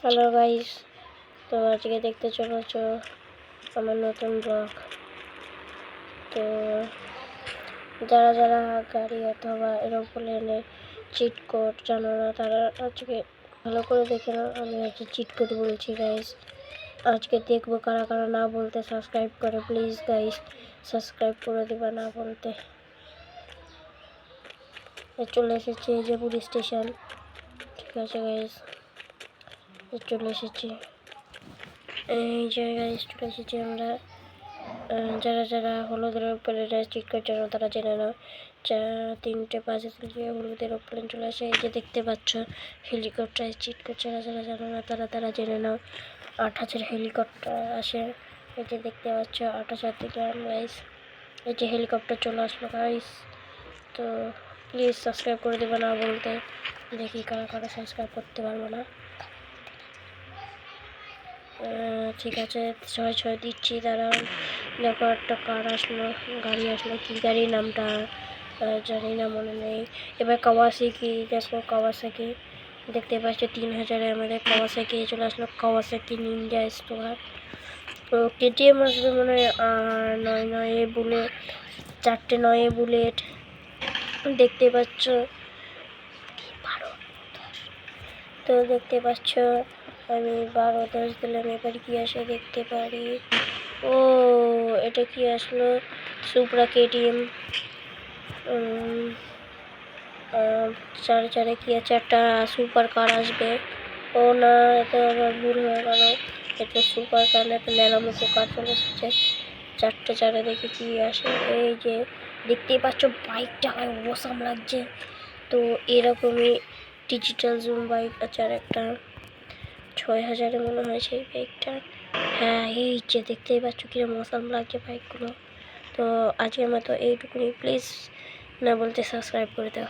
Hello guys, তো আজকে দেখতে চলেছ আমার নতুন ব্লগ। তো যারা যারা গাড়ি অথবা এরোপ্লেনের চিট কোড জানো না, তারা আজকে ভালো করে দেখে নাও। আমি আজকে চিট কোড বলছি গাইস। আজকে দেখবো কারা কারা না বলতে সাবস্ক্রাইব করে। প্লিজ গাইস, সাবস্ক্রাইব করে দেবা না বলতে। চলে এসেছি এই যে পুলিশ স্টেশন। ঠিক আছে গাইস, চলে এসেছি এই জায়গায়। চলে এসেছি আমরা। যারা যারা হলুদের প্লেনে চিট করছে না তারা জেনে নাও। 3:05 থেকে হলুদের প্লেন চলে আসে। এই যে দেখতে পাচ্ছ হেলিকপ্টার চিট করছে। যারা জানো না তারা জেনে নাও। 8,000 হেলিকপ্টার আসে। এই যে দেখতে পাচ্ছ 8,000 থেকে গাইস। এই যে হেলিকপ্টার চলে আসলো গাইস। তো প্লিজ সাবস্ক্রাইব করে দেবে না বলতে। দেখি কারা কারা সাবস্ক্রাইব করতে পারবো না। ঠিক আছে, 6 দিচ্ছি। দাঁড়াও, দেখো একটা কার আসলো, গাড়ি আসলো। কি গাড়ি নামটা জানি না, মনে নেই। এবার কাওয়াসাকি, দেখো কাওয়াসাকি দেখতে পাচ্ছ 3,000 আমাদের কাওয়াসাকি চলে আসলো। Kawasaki Ninja store. তো কেটিএম আসবে মনে হয়। 9 বুলেট, 4টে 9 বুলেট দেখতে পাচ্ছ। তো দেখতে পাচ্ছ আমি 12-10 দিলাম। এবার কি আসে দেখতে পারি। ও, এটা কি আসলো? Supra KTM. 4 কি আছে, একটা সুপার কার আসবে। ও না, এটা আমার ভুল হয়ে গেল। এটা সুপার কার না, এটা ন্যানোমোকো কার চলে এসেছে। 4 দেখি কি আসে। এই যে দেখতেই পাচ্ছ বাইকটা অসাম লাগছে। তো এরকমই ডিজিটাল জুম বাইক আছে আর একটা। 6,000 মনে হয় সেই বাইকটা। হ্যাঁ, এই যে দেখতেই পাচ্ছ কিরকম অসাম লাগছে বাইকগুলো। তো আজকের মতো এইটুকুনি। প্লিজ না বলতে সাবস্ক্রাইব করে দাও।